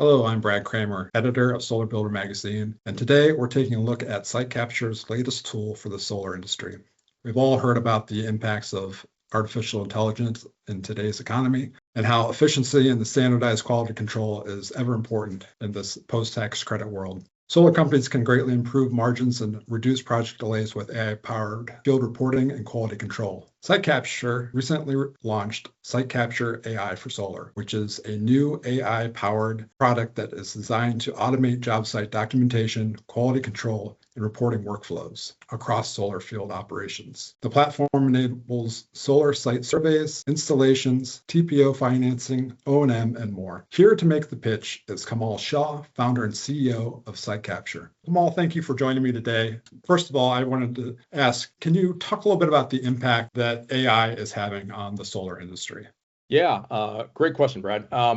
Hello, I'm Brad Kramer, editor of Solar Builder Magazine, and today we're taking a look at SiteCapture's latest tool for the solar industry. We've all heard about the impacts of artificial intelligence in today's economy and how efficiency and the standardized quality control is ever important in this post-tax credit world. Solar companies can greatly improve margins and reduce project delays with AI-powered field reporting and quality control. SiteCapture recently launched SiteCaptureAI for solar, which is a new AI-powered product that is designed to automate job site documentation, quality control, and reporting workflows across solar field operations. The platform enables solar site surveys, installations, TPO financing, O&M, and more. Here to make the pitch is Kamal Shah, founder and CEO of SiteCapture. Kamal, thank you for joining me today. First of all, I wanted to ask, can you talk a little bit about the impact that AI is having on the solar industry? Yeah, great question, Brad. I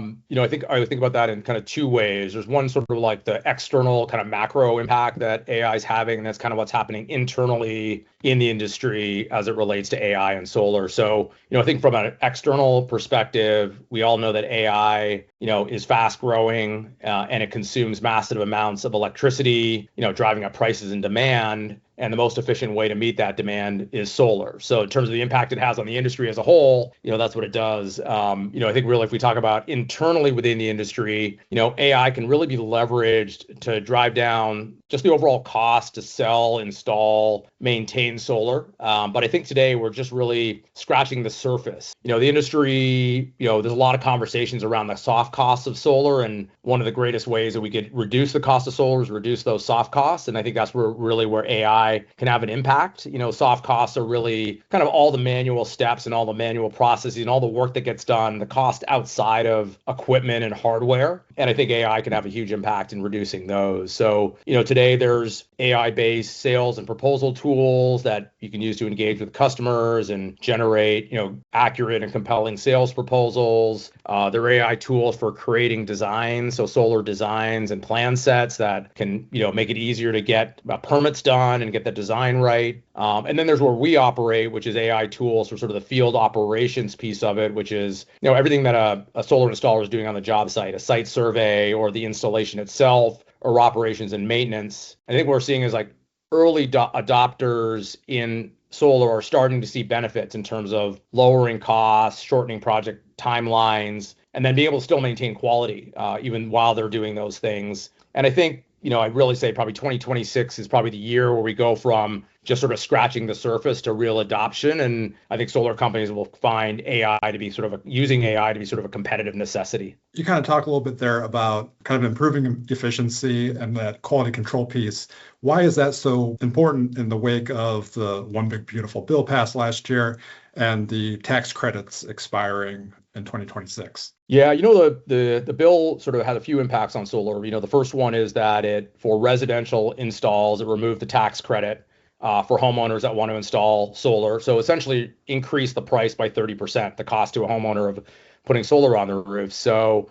think about that in kind of two ways. There's one sort of like the external kind of macro impact that AI is having, and that's kind of what's happening internally in the industry as it relates to AI and solar. So, I think from an external perspective, we all know that AI, is fast growing and it consumes massive amounts of electricity, driving up prices and demand. And the most efficient way to meet that demand is solar. So in terms of the impact it has on the industry as a whole, that's what it does. I think really if we talk about internally within the industry, AI can really be leveraged to drive down just the overall cost to sell, install, maintain solar. But I think today we're just really scratching the surface. The industry, there's a lot of conversations around the soft costs of solar. And one of the greatest ways that we could reduce the cost of solar is reduce those soft costs. And I think that's where AI can have an impact. Soft costs are really kind of all the manual steps and all the manual processes and all the work that gets done, the cost outside of equipment and hardware. And I think AI can have a huge impact in reducing those. So, today there's AI-based sales and proposal tools that you can use to engage with customers and generate, accurate and compelling sales proposals. There are AI tools for creating designs, so solar designs and plan sets that can, make it easier to get permits done and get the design right. And then there's where we operate, which is AI tools for sort of the field operations piece of it, which is, everything that a solar installer is doing on the job site, a site survey or the installation itself or operations and maintenance. I think what we're seeing is like early adopters in solar are starting to see benefits in terms of lowering costs, shortening project timelines, and then being able to still maintain quality even while they're doing those things. And I think, I'd really say probably 2026 is probably the year where we go from just sort of scratching the surface to real adoption. And I think solar companies will find using AI to be sort of a competitive necessity. You kind of talk a little bit there about kind of improving efficiency and that quality control piece. Why is that so important in the wake of the One Big Beautiful Bill passed last year and the tax credits expiring in 2026? Yeah, the bill sort of had a few impacts on solar. The first one is that for residential installs, it removed the tax credit for homeowners that want to install solar. So essentially increase the price by 30%, the cost to a homeowner of putting solar on their roof. So,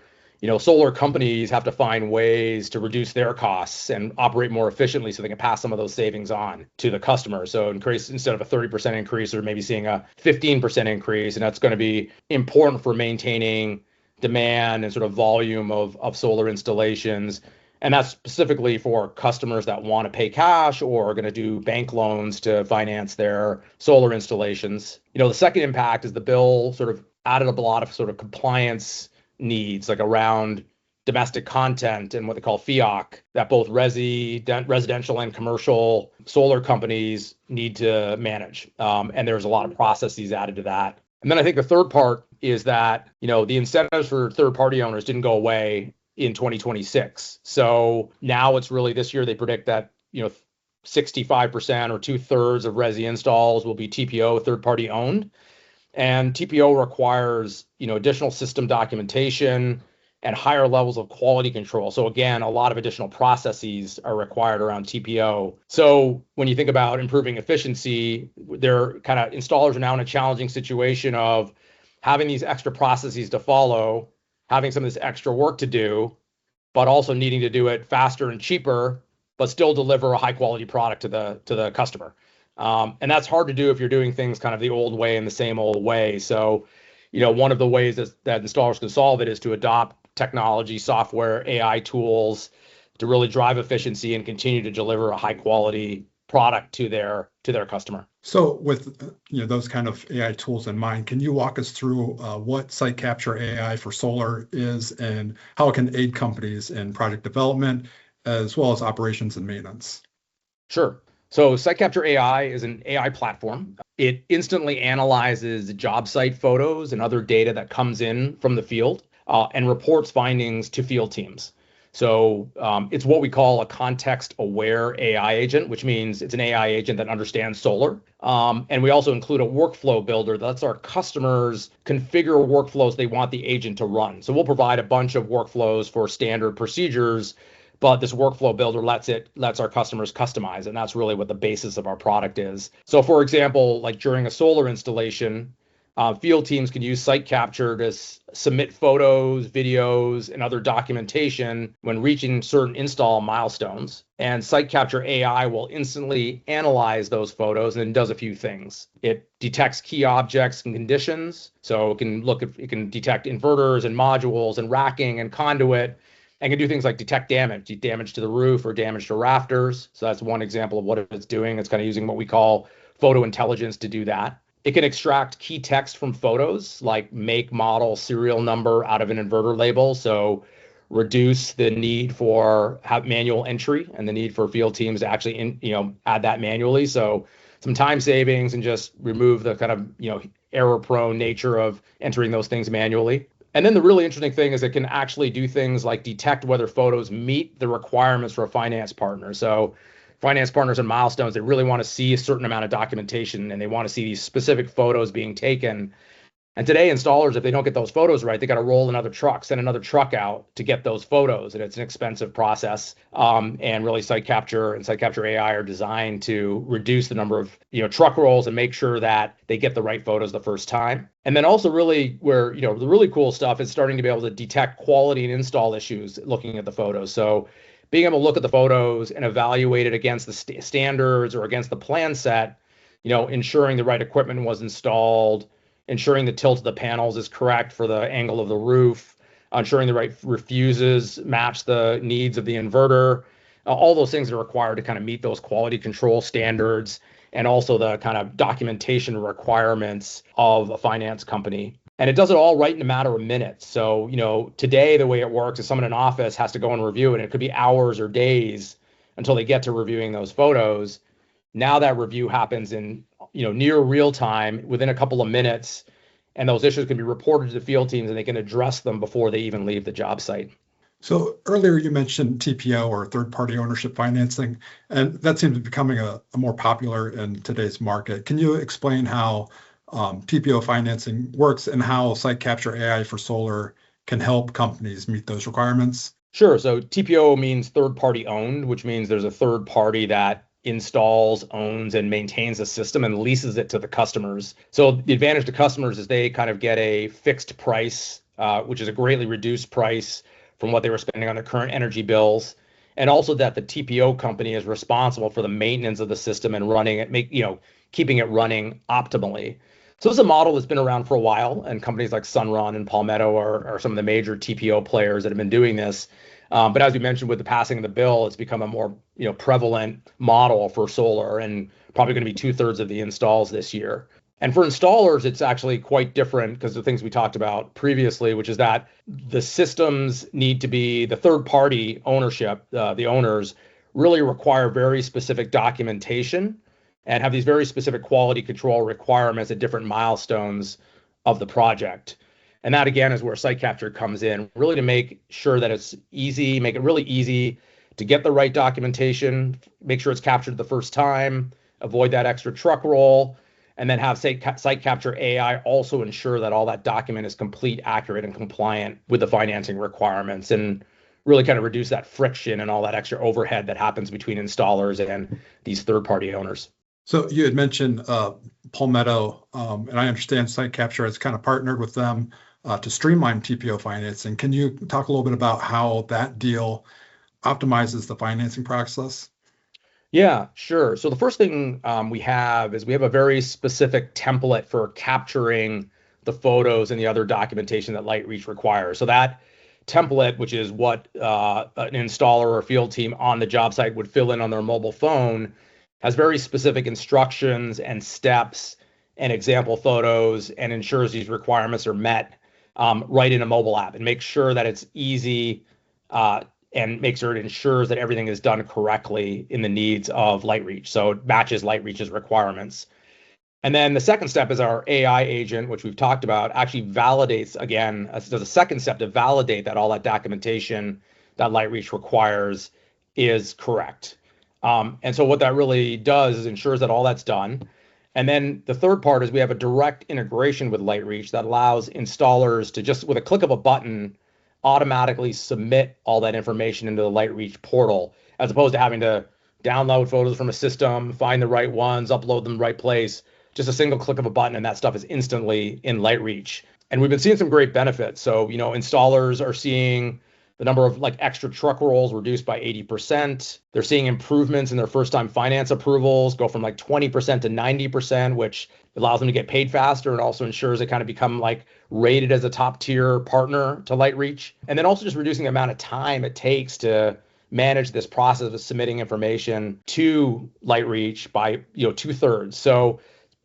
solar companies have to find ways to reduce their costs and operate more efficiently so they can pass some of those savings on to the customer. So instead of a 30% increase, they're maybe seeing a 15% increase, and that's going to be important for maintaining demand and sort of volume of solar installations. And that's specifically for customers that want to pay cash or are going to do bank loans to finance their solar installations. The second impact is the bill sort of added a lot of sort of compliance needs, like around domestic content and what they call FEOC, that both residential and commercial solar companies need to manage. And there's a lot of processes added to that. And then I think the third part is that, the incentives for third-party owners didn't go away in 2026. So now it's really this year they predict that, 65% or 2/3 of resi installs will be TPO third-party owned. And TPO requires, additional system documentation and higher levels of quality control. So again, a lot of additional processes are required around TPO. So when you think about improving efficiency, installers are now in a challenging situation of having these extra processes to follow, having some of this extra work to do, but also needing to do it faster and cheaper, but still deliver a high quality product to the customer. And that's hard to do if you're doing things kind of the old way and the same old way. So, one of the ways that installers can solve it is to adopt technology, software, AI tools to really drive efficiency and continue to deliver a high quality product to their customer. So with those kind of AI tools in mind, can you walk us through what SiteCaptureAI for solar is and how it can aid companies in project development as well as operations and maintenance? Sure. So SiteCaptureAI is an AI platform. It instantly analyzes job site photos and other data that comes in from the field and reports findings to field teams. So it's what we call a context-aware AI agent, which means it's an AI agent that understands solar. And we also include a workflow builder that lets our customers configure workflows they want the agent to run. So we'll provide a bunch of workflows for standard procedures, but this workflow builder lets our customers customize, and that's really what the basis of our product is. So for example, like during a solar installation, field teams can use SiteCapture to submit photos, videos, and other documentation when reaching certain install milestones. And SiteCaptureAI will instantly analyze those photos and does a few things. It detects key objects and conditions. So it can detect inverters and modules and racking and conduit, and can do things like detect damage to the roof or damage to rafters. So that's one example of what it's doing. It's kind of using what we call photo intelligence to do that. It can extract key text from photos like make, model, serial number out of an inverter label. So reduce the need for manual entry and the need for field teams to actually add that manually. So some time savings and just remove the kind of error prone nature of entering those things manually. And then the really interesting thing is it can actually do things like detect whether photos meet the requirements for a finance partner. So finance partners and milestones, they really want to see a certain amount of documentation and they want to see these specific photos being taken. And today, installers, if they don't get those photos right, they got to roll another truck, send another truck out to get those photos. And it's an expensive process. And really, SiteCapture and SiteCaptureAI are designed to reduce the number of truck rolls and make sure that they get the right photos the first time. And then also really where the really cool stuff is starting to be able to detect quality and install issues looking at the photos. So being able to look at the photos and evaluate it against the standards or against the plan set, ensuring the right equipment was installed, ensuring the tilt of the panels is correct for the angle of the roof, ensuring the right refuses match the needs of the inverter. All those things are required to kind of meet those quality control standards and also the kind of documentation requirements of a finance company. And it does it all right in a matter of minutes. So, today the way it works is someone in an office has to go and review it. And it could be hours or days until they get to reviewing those photos. Now that review happens in near real time within a couple of minutes, and those issues can be reported to the field teams and they can address them before they even leave the job site. So earlier you mentioned TPO or third-party ownership financing, and that seems to be becoming a more popular in today's market. Can you explain how TPO financing works and how SiteCaptureAI for solar can help companies meet those requirements? Sure. So TPO means third-party owned, which means there's a third party that installs, owns, and maintains a system and leases it to the customers. So the advantage to customers is they kind of get a fixed price, which is a greatly reduced price from what they were spending on their current energy bills. And also that the TPO company is responsible for the maintenance of the system and running it, keeping it running optimally. So this is a model that's been around for a while, and companies like Sunrun and Palmetto are some of the major TPO players that have been doing this. But as we mentioned, with the passing of the bill, it's become a more prevalent model for solar, and probably going to be 2/3 of the installs this year. And for installers, it's actually quite different because the things we talked about previously, which is that the systems need to be the third-party ownership, the owners really require very specific documentation and have these very specific quality control requirements at different milestones of the project. And that again is where SiteCapture comes in, really to make sure that it's easy, make it really easy to get the right documentation, make sure it's captured the first time, avoid that extra truck roll, and then have SiteCaptureAI also ensure that all that document is complete, accurate, and compliant with the financing requirements, and really kind of reduce that friction and all that extra overhead that happens between installers and these third-party owners. So you had mentioned Palmetto, and I understand SiteCapture has kind of partnered with them to streamline TPO financing. Can you talk a little bit about how that deal optimizes the financing process? Yeah, sure. So the first thing we have a very specific template for capturing the photos and the other documentation that LightReach requires. So that template, which is what an installer or field team on the job site would fill in on their mobile phone, has very specific instructions and steps and example photos and ensures these requirements are met right in a mobile app and makes sure that it's easy and makes sure it ensures that everything is done correctly in the needs of Lightreach. So it matches Lightreach's requirements. And then the second step is our AI agent, which we've talked about, actually validates, again, does a second step to validate that all that documentation that Lightreach requires is correct. And so what that really does is ensures that all that's done. And then the third part is we have a direct integration with Lightreach that allows installers to just, with a click of a button, automatically submit all that information into the Lightreach portal, as opposed to having to download photos from a system, find the right ones, upload them the right place. Just a single click of a button and that stuff is instantly in Lightreach. And we've been seeing some great benefits. So, installers are seeing the number of extra truck rolls reduced by 80%. They're seeing improvements in their first time finance approvals go from 20% to 90%, which allows them to get paid faster and also ensures they kind of become rated as a top tier partner to Lightreach. And then also just reducing the amount of time it takes to manage this process of submitting information to Lightreach by 2/3. So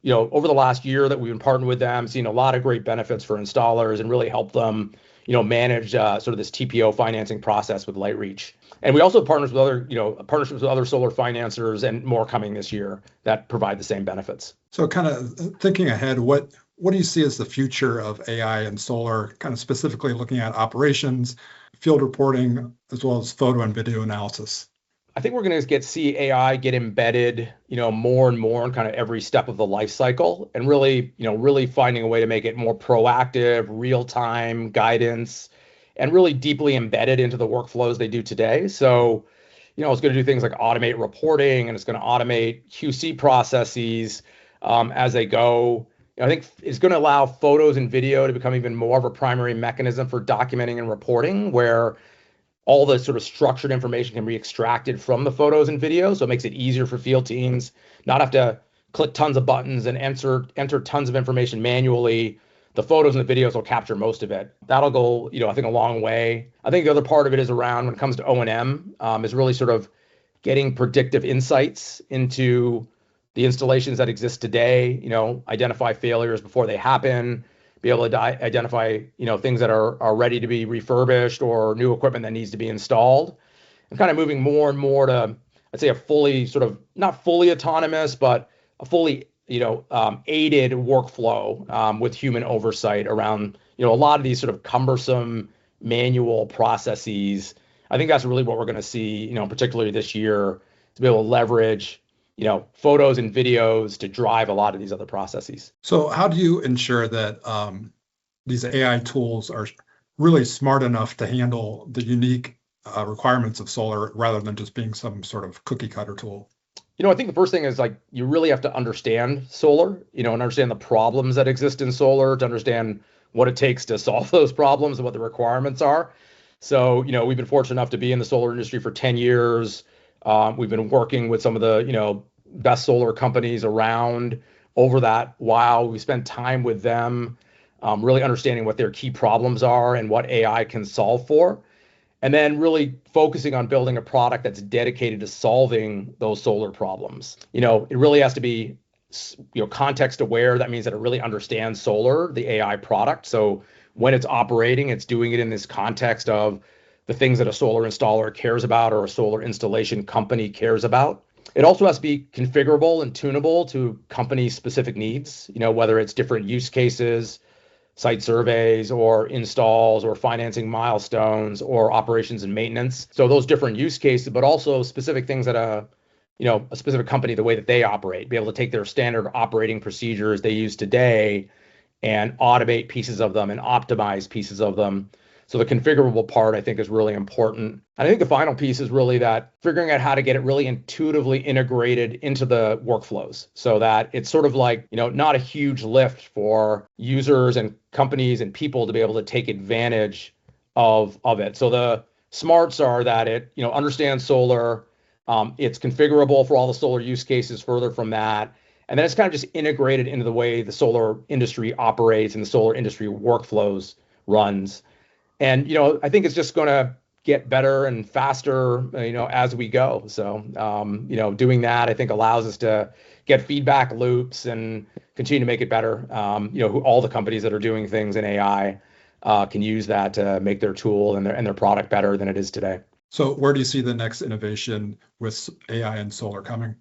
over the last year that we've been partnering with them, seen a lot of great benefits for installers and really help them, manage sort of this TPO financing process with Lightreach. And we also have partners with partnerships with other solar financiers and more coming this year that provide the same benefits. So kind of thinking ahead, what do you see as the future of AI and solar, kind of specifically looking at operations, field reporting, as well as photo and video analysis? I think we're going to see AI get embedded, more and more in kind of every step of the life cycle, and really finding a way to make it more proactive, real-time guidance, and really deeply embedded into the workflows they do today. So, it's going to do things like automate reporting, and it's going to automate QC processes as they go. I think it's going to allow photos and video to become even more of a primary mechanism for documenting and reporting, where all the sort of structured information can be extracted from the photos and videos. So it makes it easier for field teams not have to click tons of buttons and enter tons of information manually. The photos and the videos will capture most of it. That'll go, I think, a long way. I think the other part of it is around, when it comes to O&M, is really sort of getting predictive insights into the installations that exist today, identify failures before they happen, be able to identify, things that are ready to be refurbished or new equipment that needs to be installed, and kind of moving more and more to, I'd say, a fully sort of not fully autonomous, but a fully, aided workflow with human oversight around, a lot of these sort of cumbersome manual processes. I think that's really what we're going to see, particularly this year, to be able to leverage photos and videos to drive a lot of these other processes. So how do you ensure that these AI tools are really smart enough to handle the unique requirements of solar rather than just being some sort of cookie cutter tool? I think the first thing is you really have to understand solar, and understand the problems that exist in solar to understand what it takes to solve those problems and what the requirements are. So, we've been fortunate enough to be in the solar industry for 10 years. We've been working with some of the, best solar companies around over that while. We spent time with them, really understanding what their key problems are and what AI can solve for. And then really focusing on building a product that's dedicated to solving those solar problems. It really has to be, context aware. That means that it really understands solar, the AI product. So when it's operating, it's doing it in this context of the things that a solar installer cares about or a solar installation company cares about. It also has to be configurable and tunable to company specific needs, whether it's different use cases, site surveys or installs or financing milestones or operations and maintenance. So those different use cases, but also specific things that a specific company, the way that they operate, be able to take their standard operating procedures they use today and automate pieces of them and optimize pieces of them. So the configurable part, I think, is really important. And I think the final piece is really that figuring out how to get it really intuitively integrated into the workflows so that it's sort of not a huge lift for users and companies and people to be able to take advantage of it. So the smarts are that it, understands solar, it's configurable for all the solar use cases further from that. And then it's kind of just integrated into the way the solar industry operates and the solar industry workflows runs. And I think it's just going to get better and faster, as we go. So, doing that, I think allows us to get feedback loops and continue to make it better. All the companies that are doing things in AI can use that to make their tool and their product better than it is today. So where do you see the next innovation with AI and solar coming?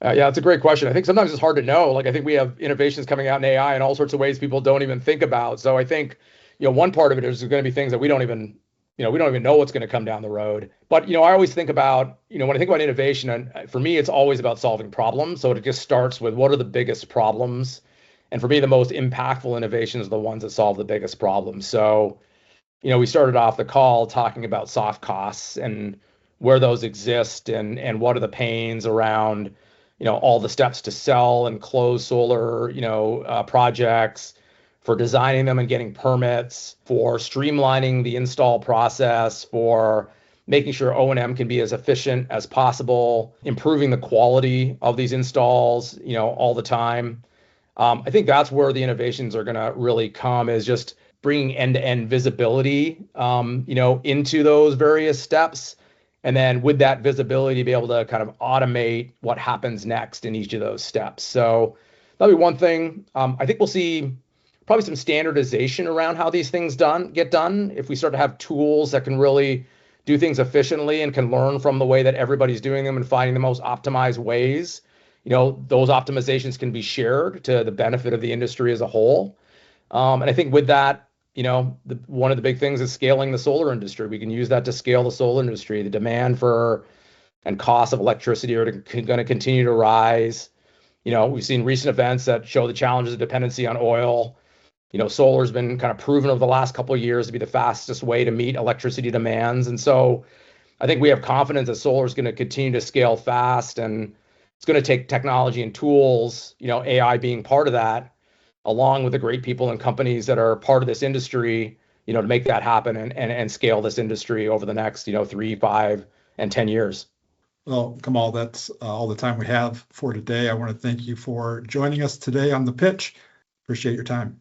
Yeah, it's a great question. I think sometimes it's hard to know. Like, I think we have innovations coming out in AI in all sorts of ways people don't even think about. So I think, one part of it is there's going to be things that we don't even know what's going to come down the road. But, I always think about, when I think about innovation, and for me, it's always about solving problems. So it just starts with what are the biggest problems? And for me, the most impactful innovations are the ones that solve the biggest problems. So, we started off the call talking about soft costs and where those exist and what are the pains around, all the steps to sell and close solar, projects, for designing them and getting permits, for streamlining the install process, for making sure O&M can be as efficient as possible, improving the quality of these installs, all the time. I think that's where the innovations are going to really come, is just bringing end-to-end visibility, into those various steps. And then with that visibility, be able to kind of automate what happens next in each of those steps. So that'll be one thing. I think we'll see probably some standardization around how these things get done. If we start to have tools that can really do things efficiently and can learn from the way that everybody's doing them and finding the most optimized ways, those optimizations can be shared to the benefit of the industry as a whole. And I think with that, one of the big things is scaling the solar industry. We can use that to scale the solar industry. The demand for and cost of electricity are going to continue to rise. We've seen recent events that show the challenges of dependency on oil. Solar's been kind of proven over the last couple of years to be the fastest way to meet electricity demands. And so I think we have confidence that solar is going to continue to scale fast, and it's going to take technology and tools, AI being part of that, along with the great people and companies that are part of this industry, to make that happen and scale this industry over the next, 3, 5, and 10 years. Well, Kamal, that's all the time we have for today. I want to thank you for joining us today on The Pitch. Appreciate your time.